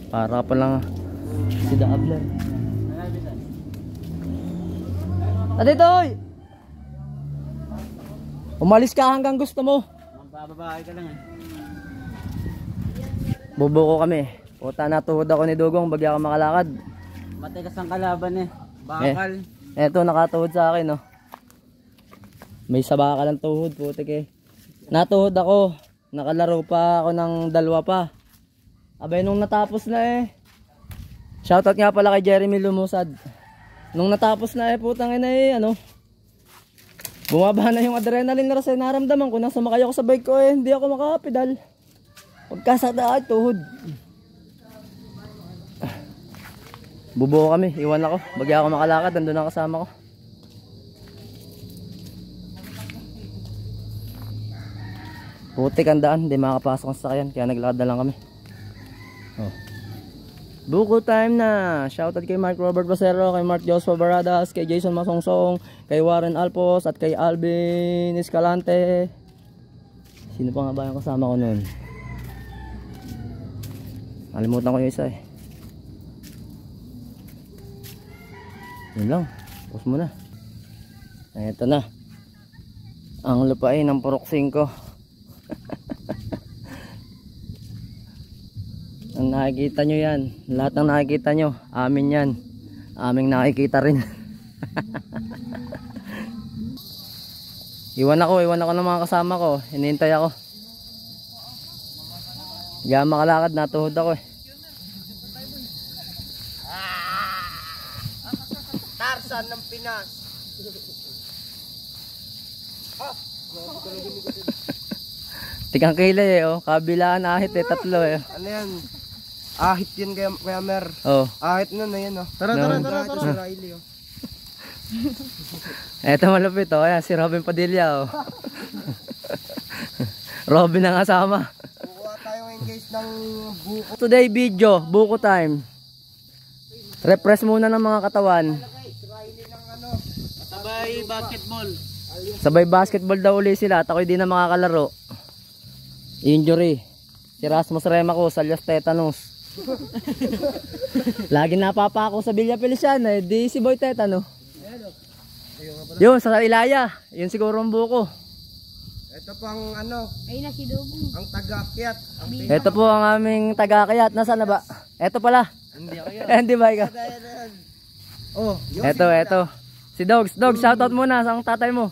Para pa lang si Daabler. Aditoy! Umalis ka hanggang gusto mo. Magbababae ka lang eh. Bubuko kami. Puta, natuhod ako ni Dugong bagya ako makalakad. Matigas ang kalaban eh. Bakal. Eto, nakatuhod sa akin, oh. May sabaka lang tuhod, putik eh. Natuhod ako. Nakalaro pa ako ng 2 pa. Abay, nung natapos na eh. Shoutout nga pala kay Jeremy Lumusad. Nung natapos na eh, putang ina eh, ano. Bumaba na yung adrenaline na kasi naramdaman ko. Nang sumakay ako sa bike ko eh, hindi ako makapedal. Pagkasada at tuhod. Bubuo kami, iwan ako. Bagya ako makalakad, nandun ang kasama ko. Putik ang daan, hindi makakapasok ang sasakyan. Kaya naglakad na lang kami. Oh. Buko time na. Shoutout kay Mark Robert Basero, kay Mark Joshua Baradas, kay Jason Masongsong, kay Warren Alpos, at kay Alvin Escalante. Sino pa nga ba yung kasama ko noon? Nalimutan ko yung isa eh. Yun lang. Pause muna. Ito na. Ang lupain ng Purok 5. Ang nakikita nyo yan. Lahat ng nakikita nyo, amin yan. Aming nakikita rin. Iwan ako ng mga kasama ko. Hinihintay ako. Hindi makalakad, natuhod ako eh. Tarsan ng Pinas. Tikang kilay eh, oh. Kabilaan ahit eh, 3 eh. Ano yan? Ahit yun kaya Mer. Oh. Ahit na yan oh. Tara. Ito si Riley oh. Eto malupit oh. Ayan, si Robin Padilla oh. Robin ang kasama. Kukuha tayo ngayon guys ng buko. Today video, buko time. Refresh muna ng mga katawan. Sabay basketball. Sabay basketball daw uli sila at ako'y di na makakalaro. Injury. Si Rasmus Remaco, salyas tetanus. Lagi napapako sa Villa Feliciana eh. Di si Boy Tetano. Yun, sa Ilaya. Yun siguro ang buko. Ito pang ano. Ay na si Dugong. Ang tagakyat. Ito po ang aming taga-kayat. Nasaan na ba? Ito pala. Hindi kaya. Hindi ba ikaw? Oh, Ito. Si Dogs, shoutout muna sa tatay mo.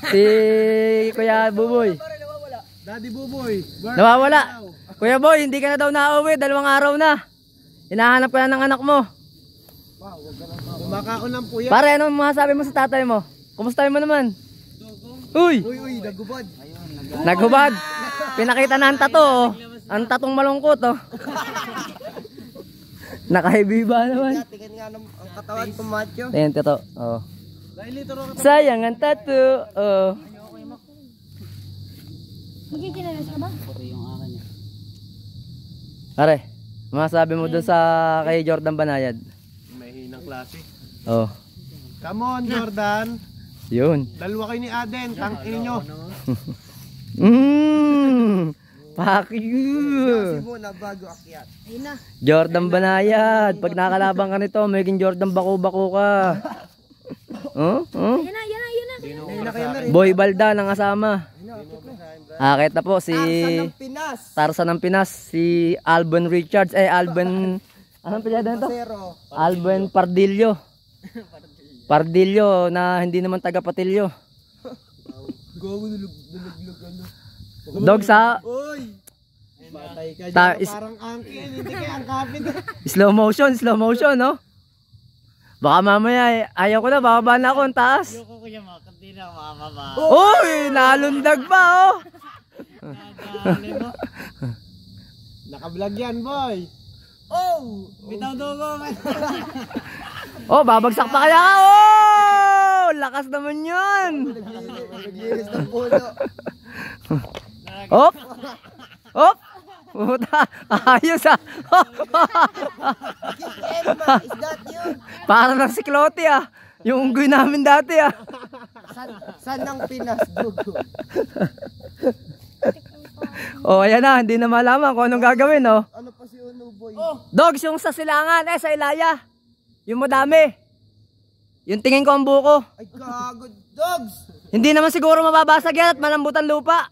Si Kuya Buboy. Daddy Buboy. Nawawala. Kuya Boy, hindi ka na daw nauwi. 2 araw na. Hinahanap ka na ng anak mo. Kumakaon ng puya. Pare, anong masasabi mo sa tatay mo? Kumustahin mo naman? Uy, nagubad. naghubad. Pinakita na ang tato oh. Ang tatong malungkot oh. Nakahibiba naman. Tingnan nga ng katawan ko macho. Ayan, tato. Oh. Sayang ang tato. Oh. Magkikinalas ka ba? Pare, masasabi mo doon sa kay Jordan Banayad? May hinang klase. Oh. Come on Jordan. Yun. 2 kayo ni Aden. Tangin nyo. Fuck you. Kasi muna bago akyat. Ayun na. Jordan Banayad. Pag nakalaban ka nito, magiging Jordan bako-bako ka. Oh? Yan na. Boy Balda ng kasama. Akit na po si Tarsan ng Pinas. Si Alvin Richards. Alvin. Anong pinyadan to? Alvin Pardillo. Pardillo na hindi naman taga Patillo. Dog sa Batay ka dyan, parang angkin, hindi kaya angkapin. slow motion, no? Baka mamaya ayaw ko na, bababa na ako ang taas. Ayoko kuya mo, hindi na makababa. Uy, nalundag pa oh. Naka-vlog yan boy. Oh, bitaw Dugong. Oh, babagsak pa kaya ka? Oh, lakas naman yun. Naglinis ng pulo. Hop! Puta, ayos ah. Is that you? Parang ng siklote ah. Yung unggoy namin dati ah. Saan ang Pinas Dugo? Oh, ayan na, hindi na malaman kung anong gagawin oh. Ano pa si Uno boy? Dogs, yung sa silangan, sa Ilaya. Yung madami. Yung tingin ko ang buko. Ay, kagod, dogs! Hindi naman siguro mababasag yan at malambutan lupa.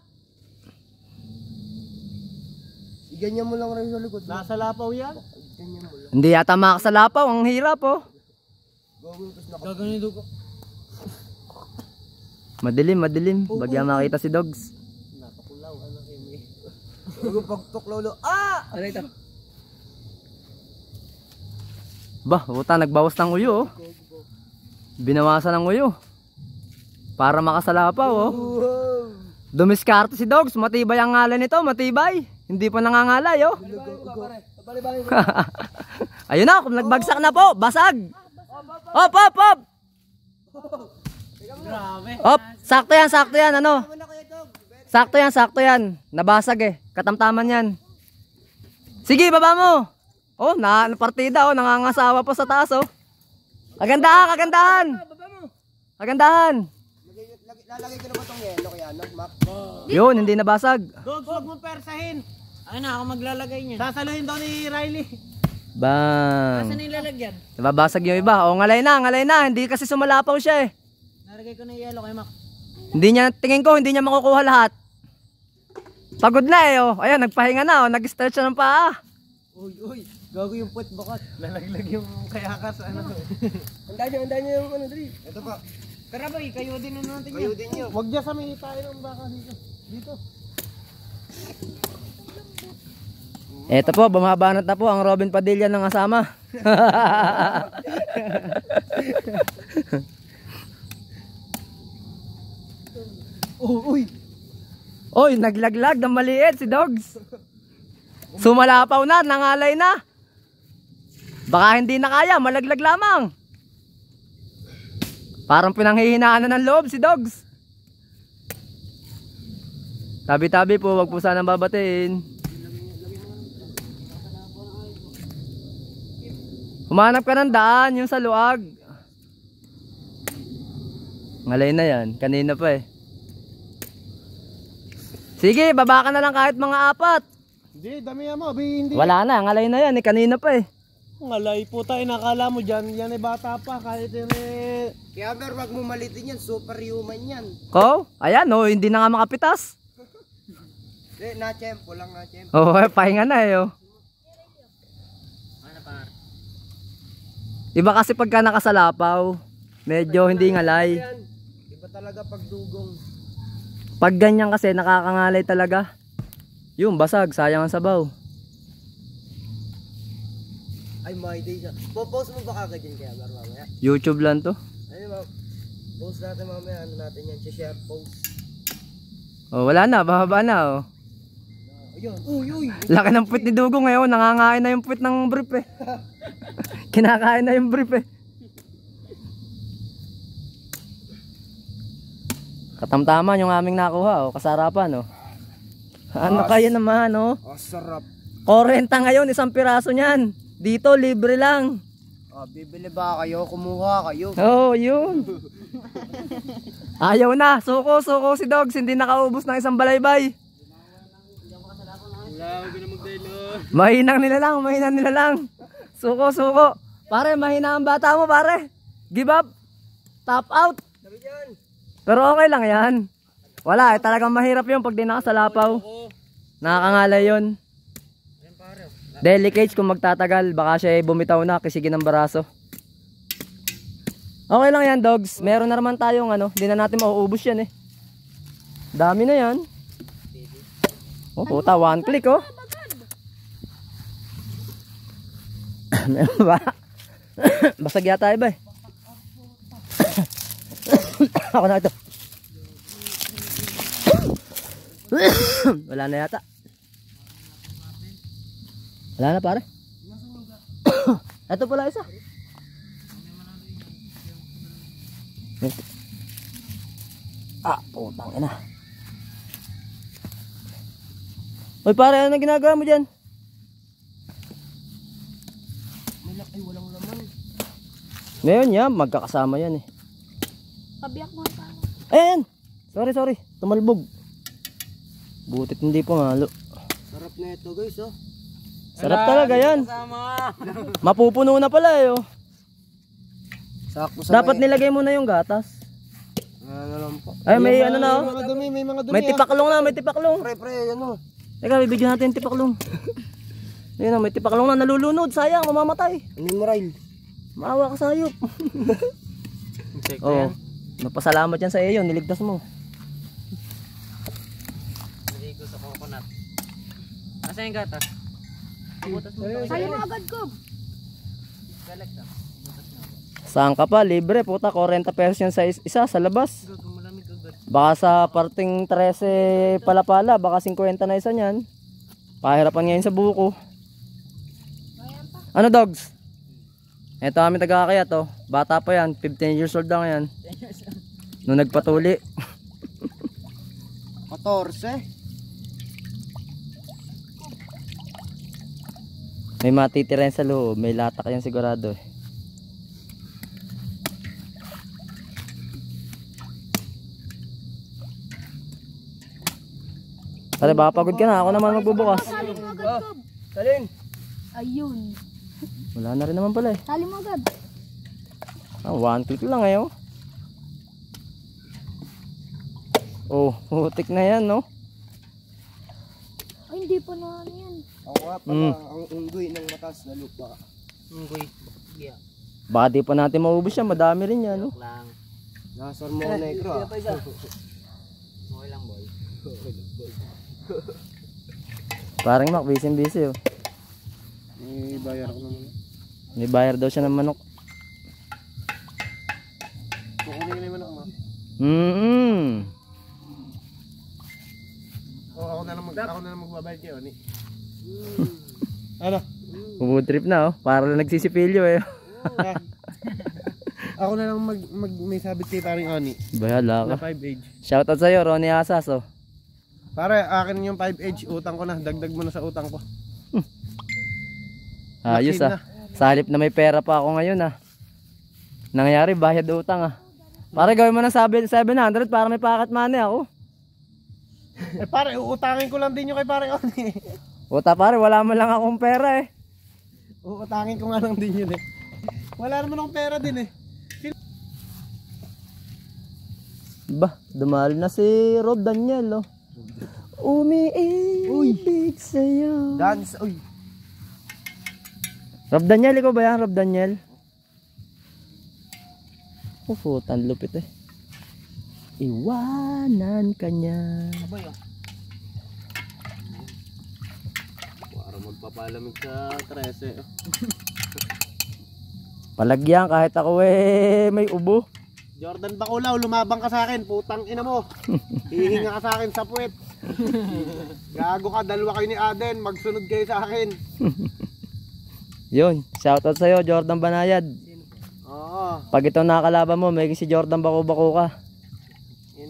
Iganyan mo lang rin sa likod. Nasa lapaw yan? Ganyan mo lang. Hindi yata makasalapaw, ang hirap oh. Gagawin ko. Madilim. Bagya makita si Dogs. Napakulaw, ano kayo may. Huwag pagtok lolo. Ah! Ano ito? Bah, puta, nagbawas ng uyo oh. Binawasan ng uyo. Para makasalapaw oh. Dumiskarte si Dogs, matibay ang ngalan nito, matibay. Hindi pa nangangalay oh. Ayun na, kung nagbagsak na po, basag. Op. Op, sakto yan, ano? Sakto yan. Nabasag eh, katamtaman yan. Sige, baba mo. Oh, partida oh, nangangasawa pa sa taas oh. Kagandahan. Lalagay ko na ba itong yelo kaya ano, Mac? Yun, hindi nabasag. Dogs, huwag mo persahin. Ay na, ako maglalagay niya. Sasaluhin daw ni Riley. Bang. Saan yung lalagyan? Nababasag yung iba. O, ngalay na. Hindi kasi sumalapaw siya eh. Nalagay ko na yung yelo kay Mac. Tingin ko, hindi niya makukuha lahat. Pagod na eh oh. Ayan, nagpahinga na oh. Nag-stretch na ng paa. Uy. Gago yung puwet bakot. Lalaglag yung kayakas. Ano to? Handa niyo yung ano, Dri. Ito pa. Tara ba, kayo din na natin yan. Kayo din nyo. Huwag dyan sa may tayo ng baka dito. Eto po, bumabanat na po ang Robin Padilla ng asama. Oy, naglaglag ng maliit si Dogs. Sumalapaw na, nangalay na. Baka hindi na kaya, malaglag lamang. Parang pinanghihinaan na ng loob si Dogs. Tabi-tabi po, wag po sanang babatiin. Humanap ka ng daan, yung sa luag. Ngalay na yan, kanina pa eh. Sige, baba ka na lang kahit mga 4. Hindi, dami mo. Hindi. Wala na, ngalay na yan eh, kanina pa eh. Ngalay po tayo, nakala mo dyan. Yan ay bata pa, kahit yan eh. Kaya pero wag mo malitin yan, superhuman yan. Ko? Ayan oh, hindi na nga makapitas. Hindi, na-tempo lang, na-tempo. Oh, pahinga na eh oh. Iba kasi pagka nakasalapaw, medyo hindi ngalay. Iba talaga pag dugong. Pag ganyan kasi nakakangalay talaga. Yung basag, sayang ang sabaw. Ay, my day siya. Post mo ba kagad yan kaya, mamaya? YouTube lang to. Ayun, post natin mamaya, ano natin yan, share post. Oh, wala na, bababa na oh. Ayun, uy. Laki ng puwit ni Dugo ngayon, nangangain na yung puwit ng brief eh. Kinakain na yung brief eh. Katamtaman yung aming nakuha oh, kasarapan oh. Ano kaya naman oh? Sarap. 40 ngayon, isang piraso niyan. Dito, libre lang. Bibili ba kayo? Kumuha kayo. Oh, yun. Ayaw na. Suko si Dogs. Hindi nakaubos ng isang balaybay. Mahinang nila lang. Suko. Pare, mahina ang bata mo, pare. Give up. Top out. Pero okay lang yan. Wala, talagang mahirap yun pag di nakasalapaw. Nakakangalay yun. Delicate kung magtatagal, baka siya ay bumitaw na kasi ng baraso. Okay lang yan, Dogs. Meron na naman tayong ano, hindi na natin mauubos yan eh. Dami na yan. Oh, puta, one click oh. Meron ba? Basag yata iba eh. Ako na ito. Wala na yata. Wala na pare. Ito pala isa. Putang ina. Oy pare, ano ginagawa mo dyan? Ay, walang laman. Ngayon yan, magkakasama yan eh. Pabiyak mo pa. Ayan! Sorry. Tumalbog. Butit hindi pumalo. Sarap na ito guys oh. Sarap talaga yan. Mapupuno na pala eh. Oh. Sakto sa Dapat nilagay mo na yung gatas. Ano lang po. Ay, may ano na oh. May mga dumi, may mga dumi. May tipaklong na, may tipaklong. Pre, ano? Teka, bibigyan natin yung tipaklong. Ayun oh, may tipaklong na nalulunod. Sayang, mamamatay. Ano mo rin? Maawa ka sa hayop. Oo. Napasalamat yan sa iyo, niligtas mo. Hindi ko sa coconut. Asa yung gatas? Sali mo agad ko. Select ah. Saan ka pa? Libre, puta. 40 pesos yan sa isa sa labas. Malamig agad. Baka sa parting 13 pala-pala, baka 50 na isa niyan. Pahirapan ngayon sa buko. Ano dogs? Ito kami taga-akayat oh. Bata pa yan, 15 years old lang yan. Nung nagpatuli. 14. May matitira yan sa loob, may latak yan sigurado eh. Pare, baka pagod ka na, ako naman magbubukas. Sali mo agad ko. Salin. Ayun. Wala na rin naman pala eh. Sali mo agad. One click lang eh oh. Oh, putik na yan no. Ay, hindi pa na ano yan. Ako nga pala, ang unggoy ng matas na lupa. Unggoy. Yeah. Baka di pa natin maubos yan, madami rin yan no. Lang. Nasar mo negro. Okay lang boy. Parang Mac, busy oh. May bayar ako naman. May bayar daw siya ng manok. Kukunin na yung manok mo. Ako na lang magbabayad kayo ni. Ano? Food trip na oh, para lang nagsisipilyo eh. Ako na lang may sabit kay paring Oni. Bahala Na ka. 5 age. Shoutout sa'yo, Ronnie Asas oh. Pare, akin yung 5 age, utang ko na. Dagdag mo na sa utang ko. Ayos Nakid ah. Sa halip na may pera pa ako ngayon ah. Nangyari, bayad utang ah. Para gawin mo ng 700 para may pocket money ako. Eh pare, uutangin ko lang din yung kay paring Oni. Puta pare, wala man lang akong pera eh. Uutangin ko nga lang din yun eh. Wala naman akong pera din eh. Ba, dumalo na si Rob Daniel oh. Umiibig sa'yo. Dance, uy. Rob Daniel, ikaw ba yan? Rob Daniel? Oh, putan lupit eh. Iwanan ka niya. Boy oh. Para magpapalamig sa 13. Palagyan kahit ako eh may ubo. Jordan Baculaw, lumabang ka sa akin, putang ina mo. Hihinga ka sa akin sa puwet. Gago ka, dalawa kayo ni Aden, magsunod kayo sa akin. Yun, shoutout sa'yo Jordan Banayad. Oo, Pag ito nakakalaban mo, may si Jordan bako-bako ka.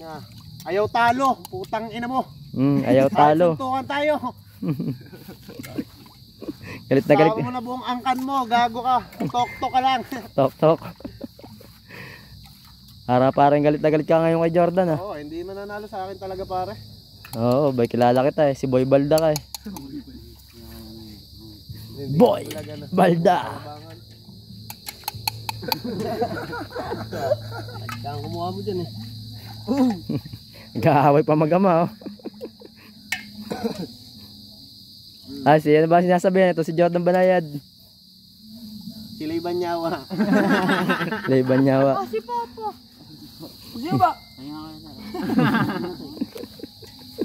ina. Ayaw talo, putang ina mo. Ayaw talo. Suntukan tayo. Galit na galit. Tama mo na buong angkan mo, gago ka. Tok-tok ka lang. Tok tok. Parang galit na galit ka ngayon kay Jordan ah. Oo, hindi mananalo sa akin talaga pare. Oo, bay kilala kita eh. Si Boy Balda ka eh. Boy Balda. Kaya kumuha mo dyan eh. Nag-aaway pa mag-ama oh. Si ano ba sinasabihan ito? Si Jordan Banayad. Sila iba nyawa. Layban nyawa. Oh, si Papa. Sino ba? Kaya nga na.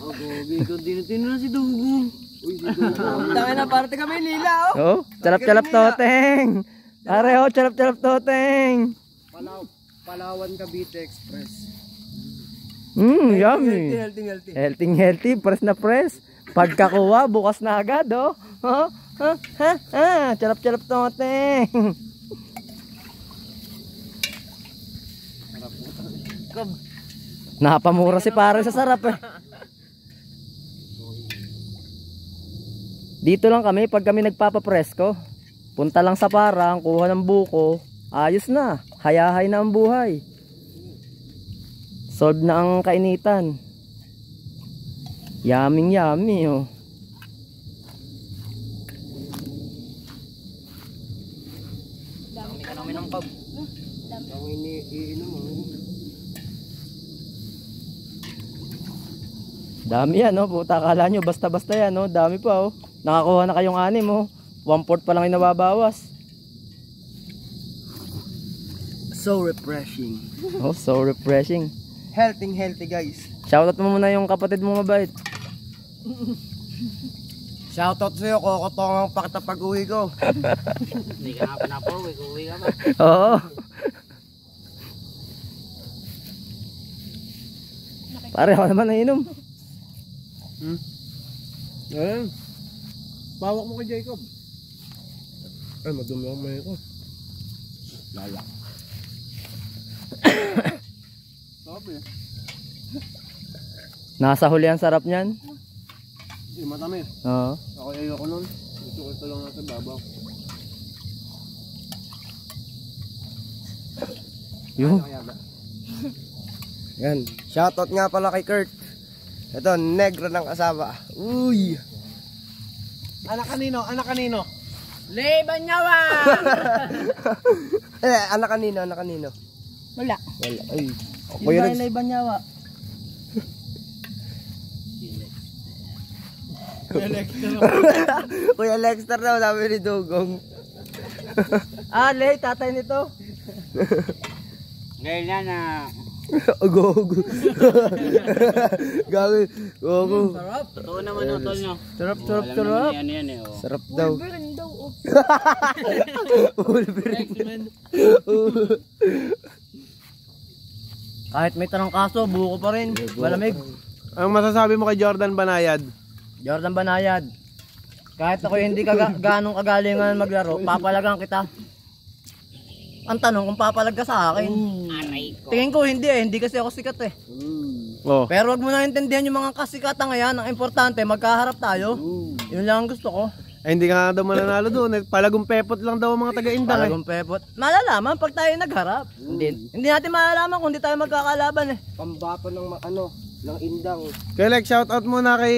Oh, gogi ko. Dino na si Dugong. Uy, si Dugong. Tama na, parte kami lila oh. Oh, charap-charap toteng. Are oh, charap-charap toteng. Palawan Cavite Express. Yummy. Healthy, press na press. Pagkakuha, bukas na agad oh. Charap-charap toteng. Napamura si pare sa sarap eh. Dito lang kami pag kami nagpapapresko. Punta lang sa parang, kuha ng buko, ayos na. Hayahay na ang buhay. Solve na ang kainitan. Yummy oh. Dami ng kab. Ang iniinom mo. Dami yan, no? Puta, akala nyo, basta-basta yan, no? Dami pa, oh. Nakakuha na kayong 6, oh. 1/4 pa lang yung nababawas. So refreshing. Oh, so refreshing. Healthy guys. Shoutout mo muna yung kapatid mo mabait. Shoutout sa'yo, kokotong ang pakita pag-uwi ko. Hindi ka nga pinapawi, uwi ka ba? Oo. Pare, ako naman nainom. Ayan. Bawak mo kay Jacob. Ay, madumi ang may ko. Lala. Sabi. Nasa huli ang sarap niyan. Hindi matami. Oo. Ako ayoko nun. Gusto ko ito lang nasa babaw. Yung. Yan. Shoutout nga pala kay Kurt. Ito, negro ng kasama. Uy! Anak kanino? Anak kanino? Lebanyawa! Anak kanino? Anak kanino? Wala. Wala. Ay. Kuya Lex. Banyawa. Kuya Lexter daw, sabi ni Dugong. Le, tatay nito. Ngayon na na. Gogo. Gawin. Gogo. Sarap. Totoo naman ang tol nyo. Sarap. Alam naman yan eh. Oh. Sarap daw. Wolverine daw. Oh. Wolverine. Kahit may tarangkaso, buko pa rin. Malamig. Ang masasabi mo kay Jordan Banayad? Jordan Banayad. Kahit ako hindi ganong kagalingan maglaro, papalagan kita. Ang tanong kung papalag ka sa akin. Aray ko. Tingin ko hindi kasi ako sikat eh. Oh. Pero wag mo na intindihan yung mga kasikatan ngayon. Ang importante, magkaharap tayo. Yun lang ang gusto ko. Ay, hindi ka nga daw mananalo doon. Palagong pepot lang daw ang mga taga-indang. Palagong pepot. Malalaman pag tayo nagharap. Hindi natin malalaman kung hindi tayo magkakalaban eh. Pambato ng ng indang. Kaya like, shoutout muna kay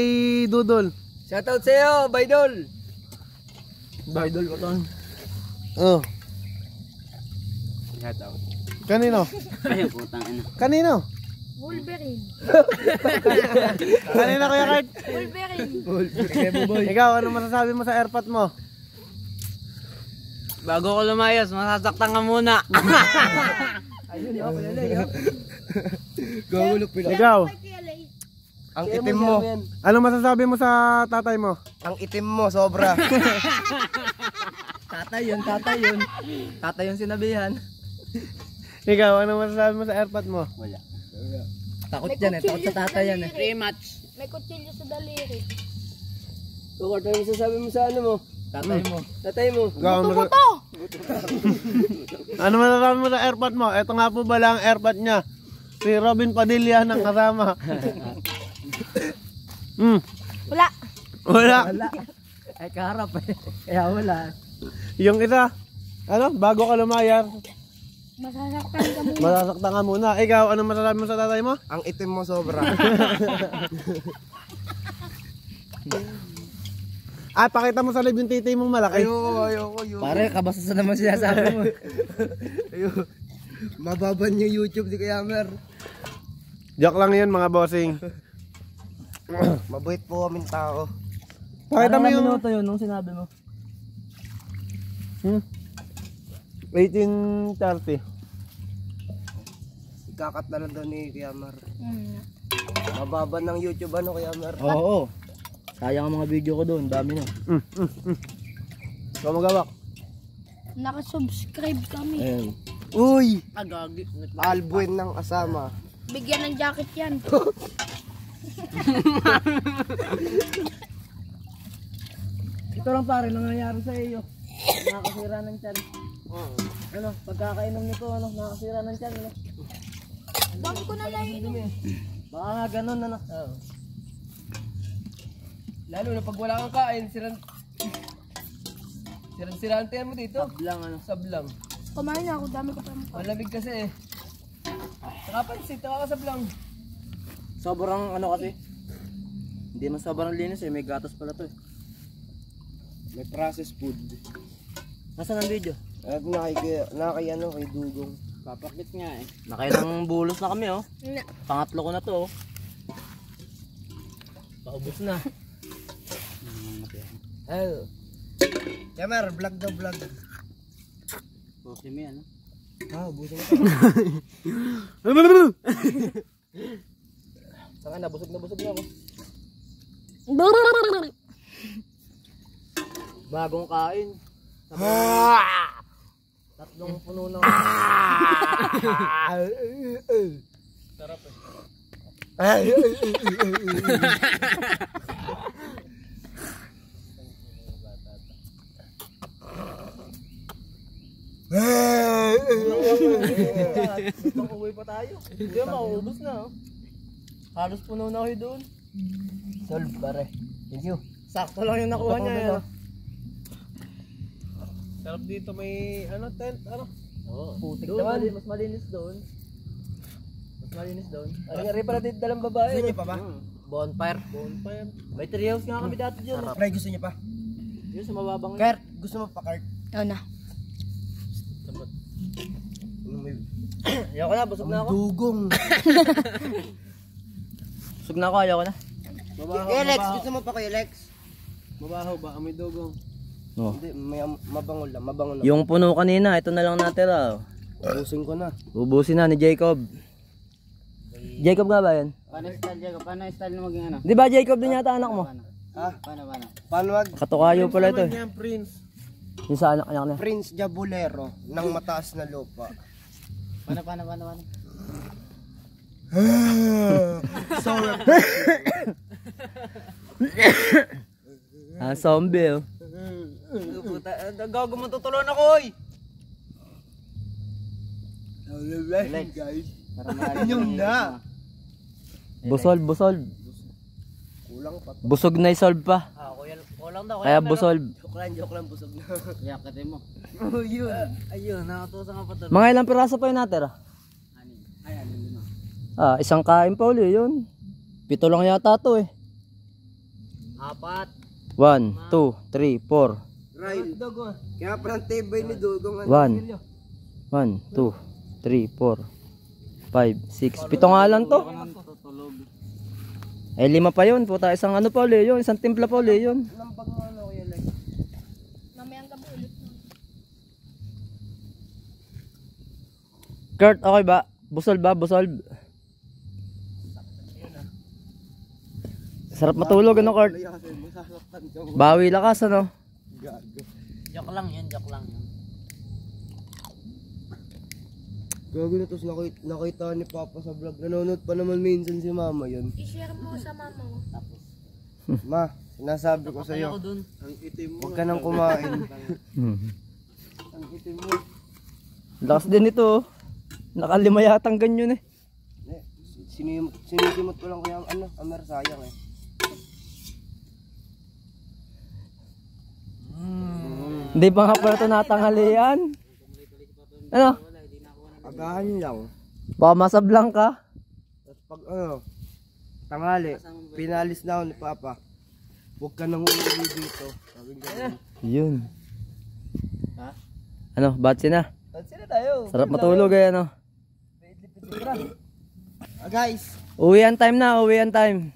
Dudol. Shoutout sa'yo, Baydol. Baydol ko to. Oh. Shoutout. Kanino? Ay, putang ina. Kanino? Wolverine. Kanino kaya Kurt? Wolverine. Ikaw, ano masasabi mo sa airpot mo? Bago ko lumayas, masasaktan ka muna. Ayun, ako nalay. Gawulok pila. Ikaw, Ang itim mo. Ano masasabi mo sa tatay mo? Ang itim mo, sobra. Tatay yun. Tatay yung sinabihan. Ikaw, ano masasabi mo sa airpot mo? Wala. Takot yan eh. Takot sa tatay yan eh. Rematch. May kutsilyo sa daliri. Kurt, ano masasabi mo sa ano mo? Tatay mo. Tatay mo. Buto-buto! Ano masasabi mo sa airpot mo? Ito nga po pala ang airpot niya. Si Robin Padilla ng kasama. Wala. Wala. Ay kaharap eh. Kaya wala. Yung isa, ano, bago ka lumayar, Masasaktan ka muna. masasaktan ka muna. Ikaw, ano masasabi mo sa tatay mo? Ang itim mo sobra. Pakita mo sa live yung titi mong malaki. Ayoko. Pare, kabasa naman sinasabi mo. Mababan yung YouTube di kaya mer. Joke lang yun mga bossing. Mabait po kaming tao. Pakita mo yung minuto yun nung sinabi mo. 18:30. Ikakat na lang daw ni Kiamar. Mababan ng YouTube ano Kiamar. Oo. Sayang ang mga video ko doon. Dami na. Ikaw magawak. Nakasubscribe kami. Ayun. Uy! Agagi. Albuin ng kasama. Bigyan ng jacket yan. Ito lang pare, nangyayari sa iyo. Nakakasira ng tiyan. Ano, pagkakainom nito, ano, nakakasira ng tiyan, ano. Bago ko na nainom. Baka nga ganun, ano. Oo. Lalo na pag wala kang kain, sirang-sirante mo dito. Sablang, ano. Sablang. Kumain na ako, dami ko pa mukha. Malamig kasi eh. Saka pansit, saka kasablang. Sobrang, ano kasi. Hindi man sobrang linis eh, may gatas pala to eh. May processed food. Nasaan ang video? At ano, kay Dugong. Papakit nga eh. Nakailang bulos na kami oh. Nga. Pangatlo ko na to oh. Paubos na. Ay. Jamar, vlog daw vlog. Pusin mo yan. Busin mo. Saka na, busog na ako. Bagong kain. Tatlong puno ng... Sarap eh. Itong uwi pa tayo. Hindi, mauubos na oh. Halos puno na kayo doon. Solve pare. Thank you. Sakto lang yung nakuha niya yan. Sarap dito may tent, Oo. Putik Doon, naman. mas malinis doon. Mas malinis doon. Ari pala dito dalang babae. Gusto niyo pa ba? Bonfire. May treehouse nga kami dati dyan. Pre, gusto niyo pa? Yun sa mababang yun. Kurt, gusto mo pa Kurt? Oo na. Ayoko na, busog na ako. Dugong. Busog na ako, ayoko na. Lex, gusto mo pa kayo Lex? Mabaho ba? May dugong. Oh. Hindi, may mabango lang, mabango lang. Yung puno kanina, ito na lang natira. Ubusin ko na. Ubusin na ni Jacob. Jacob nga ba yan? Paano style Jacob? Paano style na maging ano? Di ba Jacob din yata anak mo? Ha? Paano? Paano wag? Katukayo pala ito eh. Yan, Prince. Yung sa anak na. Prince Jabulero ng mataas na lupa. Paano? Sorry. Zombie oh. Gago mo tutulon ako oy! Guys. Para malalim Inyong na. Busol. Kulang pa. Busog na i-solve pa. Kulang daw. Kaya busol. Joke lang, busog na. Yakatin mo. Oh, yun. Ayun, nakatusa nga pa doon. Mga ilang piraso pa yung natira? Ayan, yun. Isang kain pa uli yun. 7 lang yata to eh. 4. 1, 2, 3, 4. Ryan. Kaya parang tibay ni Dugong. 1, 2, 3, 4, 5, 6. 7 nga lang to. Tutulog. 5 pa yun. Puta, isang ano pa uli yun. Isang timpla pa uli yun. Lampag mo ano kuya Lex. Mamayang gabi ulit. Kurt, okay ba? Busol ba? Busol. Sarap matulog ano Kurt? Masasaktan ka mo. Bawi lakas ano? Gago. Joke lang yun. Gago na tos nakita ni Papa sa vlog. Nanonood pa naman minsan si Mama yun. I-share mo sa mama mo. Ma, sinasabi ko sa'yo. Ang itim mo. Huwag ka nang kumain. Ang itim mo. Lakas din ito oh. Nakalima yatang ganyan eh. Sinisimot ko lang kaya Amer sayang eh. Hindi pa nga pala ito natanghalian. Ano? Agahan lang. Baka masablang ka? Tapos pag tanghali, pinalis na ako ni Papa. Huwag ka nang uuwi dito. Sabi ko. Yun. Ano? Batsi na? Tansi na tayo. Sarap matulog eh ano? Guys, Uwian time na, uwian time.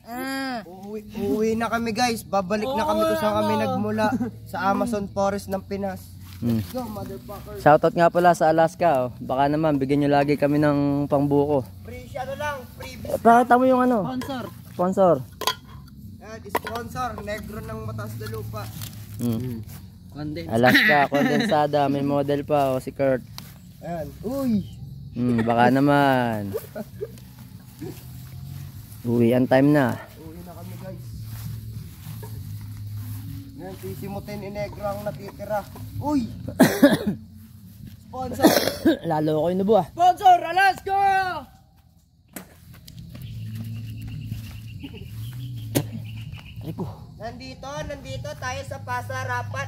uuwi na kami guys. Babalik na kami kung saan kami nagmula. Sa Amazon Forest ng Pinas. Let's go, motherfucker. Shoutout nga pala sa Alaska oh. Baka naman bigyan nyo lagi kami ng pangbuko. Free ano lang, free Pakita mo yung ano? Sponsor. Sponsor. Yan, sponsor, negro ng mataas na lupa. Condense. Alaska, kondensada, may model pa oh, si Kurt. Ayan, uy. Baka naman. Uwian time na. Uwi na kami guys. Yan, sisimutin ni negro ang natitira. Uy. Sponsor. Lalo ako inubo ah. Sponsor, Alaska! Rico. Nandito tayo sa Pasarapan.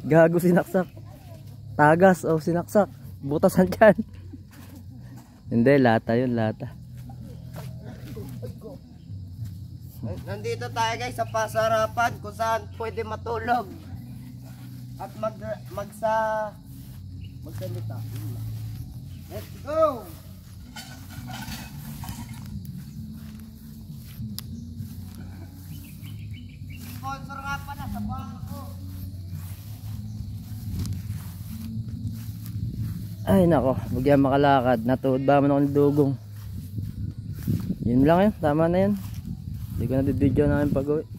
Gago sinaksak. Tagas o sinaksak. Butasan dyan. Hindi, lata yun, lata. Nandito tayo guys sa Pasarapan kung saan pwede matulog. at magsalita. Let's go! Sponsor nga pala sa bangko. Ay nako, bagyan makalakad. Natuod ba man ako ng dugong. Yun lang yun, tama na yan. Hindi ko na video namin pag-uwi.